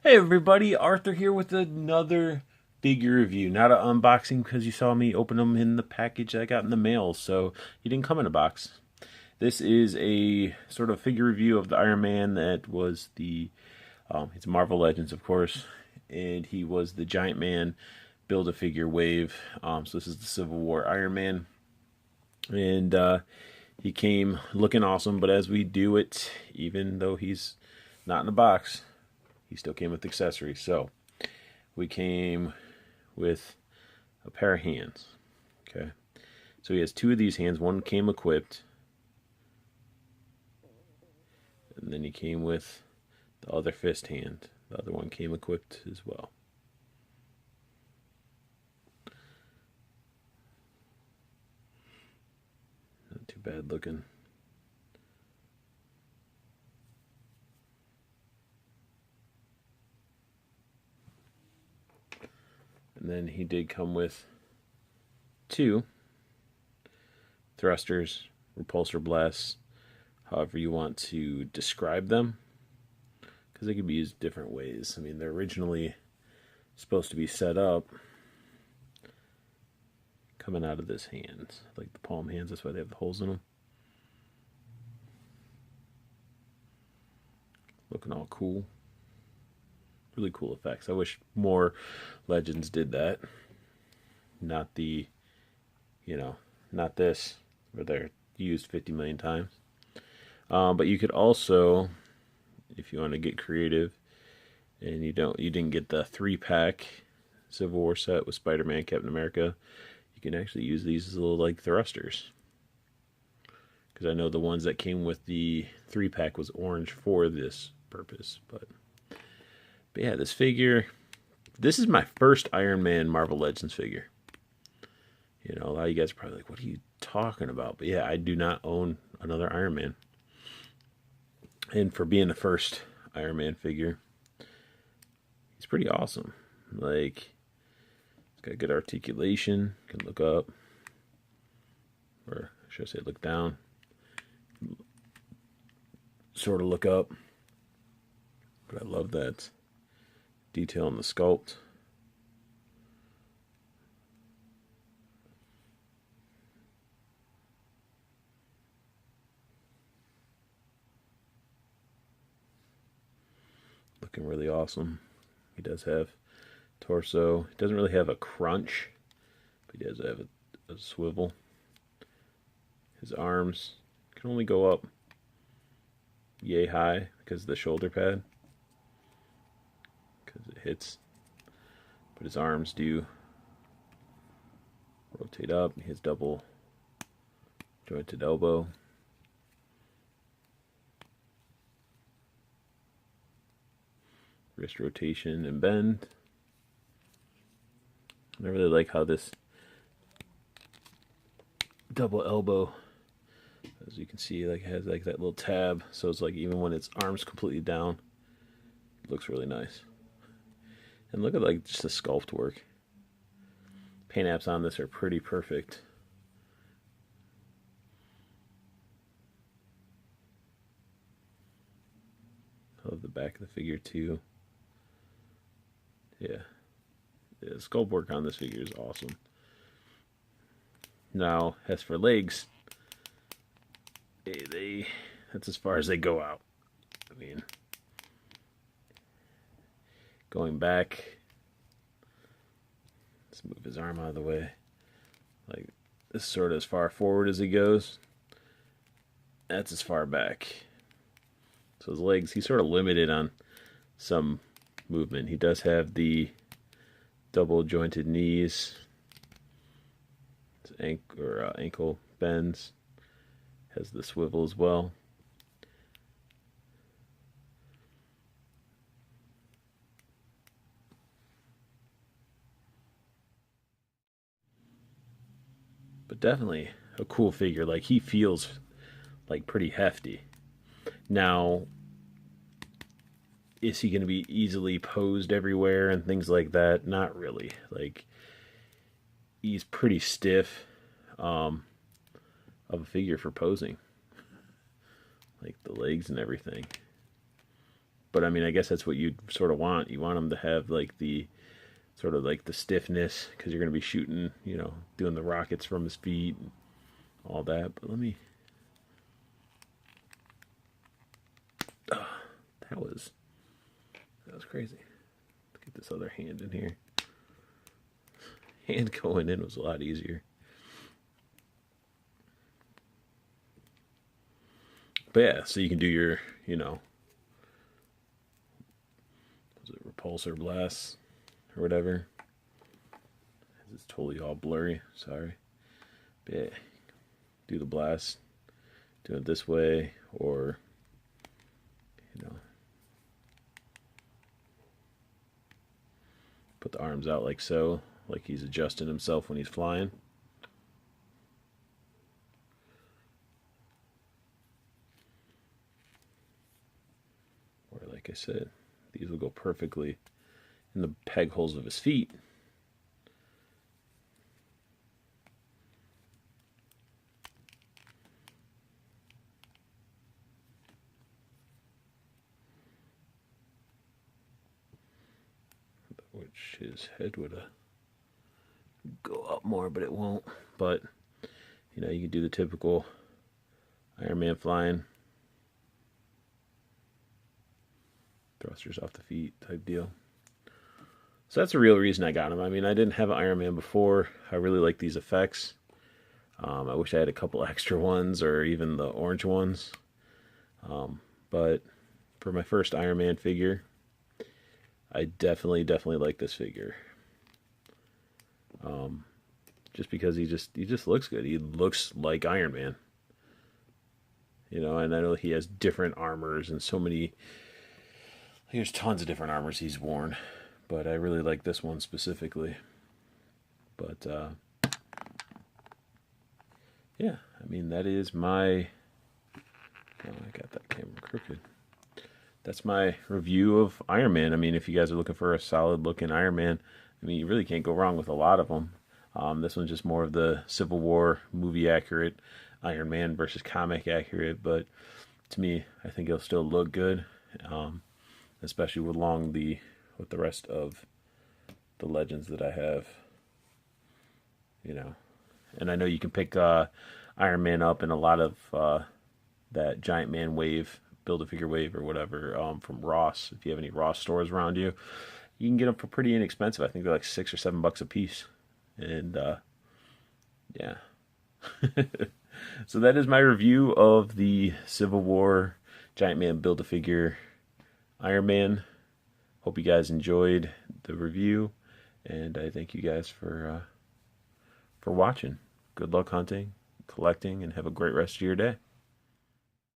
Hey everybody, Arthur here with another figure review. Not an unboxing because you saw me open them in the package I got in the mail, so you didn't come in a box. This is a sort of figure review of the Iron Man that was it's Marvel Legends, of course, and he was the Giant Man Build-A-Figure wave. So this is the Civil War Iron Man, and he came looking awesome, but as we do it, even though he's not in a box, he still came with accessories. So we came with a pair of hands. Okay. So he has two of these hands. One came equipped. And then he came with the other fist hand. The other one came equipped as well. Not too bad looking. And then he did come with two thrusters, repulsor blasts, however you want to describe them, because they could be used different ways. I mean, they're originally supposed to be set up coming out of this hand, like the palm hands. That's why they have the holes in them. Looking all cool. Really cool effects. I wish more Legends did that. Not the, not this, where they're used 50 million times. But you could also, if you want to get creative, and you didn't get the 3-pack Civil War set with Spider-Man, Captain America, you can actually use these as little like thrusters. Because I know the ones that came with the 3-pack was orange for this purpose. But yeah, this figure, this is my first Iron Man Marvel Legends figure. A lot of you guys are probably like, what are you talking about? But yeah, I do not own another Iron Man. And for being the first Iron Man figure, he's pretty awesome. Like, he's got good articulation, can look up, or should I say look down, sort of look up. But I love that detail in the sculpt. Looking really awesome. He does have torso. He doesn't really have a crunch, but he does have a swivel. His arms can only go up yay high because of the shoulder pad, because it hits. But his arms do rotate up. He has double jointed elbow. Wrist rotation and bend. I really like how this double elbow, as you can see, like has like that little tab, so it's like even when its arms completely down, it looks really nice. And look at like just the sculpt work. Paint apps on this are pretty perfect. I love the back of the figure too. Yeah, the sculpt work on this figure is awesome. Now, as for legs, that's as far as they go out. I mean, going back, let's move his arm out of the way. Like, this is sort of as far forward as he goes. That's as far back. So his legs, he's sort of limited on some movement. He does have the double jointed knees, ankle bends, has the swivel as well. But definitely a cool figure. Like, he feels like pretty hefty. Now, is he going to be easily posed everywhere and things like that? Not really. Like, he's pretty stiff of a figure for posing. Like the legs and everything. But I mean, I guess that's what you sort of want. You want them to have like the sort of like the stiffness because you're going to be shooting, you know, doing the rockets from his feet and all that. But let me. Oh, that was crazy. Let's get this other hand in here. Hand going in was a lot easier. But yeah, so you can do your, you know, was it repulsor blast or whatever. It's totally all blurry. Sorry. But yeah, do the blast, do it this way, or you know, put the arms out like so, like he's adjusting himself when he's flying. Or like I said, these will go perfectly in the peg holes of his feet. Which his head would go up more, but it won't. But you know, you can do the typical Iron Man flying, thrusters off the feet type deal. So that's the real reason I got him. I mean, I didn't have an Iron Man before. I really like these effects. I wish I had a couple extra ones or even the orange ones. But for my first Iron Man figure, I definitely like this figure. Just because he just looks good. He looks like Iron Man. You know, and I know he has different armors and so many. There's tons of different armors he's worn, but I really like this one specifically. But yeah, I mean that is my. Oh, I got that camera crooked. That's my review of Iron Man. I mean, if you guys are looking for a solid looking Iron Man, I mean, you really can't go wrong with a lot of them. This one's just more of the Civil War movie accurate Iron Man versus comic accurate, but to me, I think it'll still look good, especially with the rest of the legends that I have. You know, and I know you can pick Iron Man up in a lot of that Giant Man wave, Build-A-Figure wave or whatever from Ross. If you have any Ross stores around you, you can get them for pretty inexpensive. I think they're like $6 or $7 a piece. And yeah. So that is my review of the Civil War Giant Man Build-A-Figure Iron Man. Hope you guys enjoyed the review, and I thank you guys for watching. Good luck hunting, collecting, and have a great rest of your day.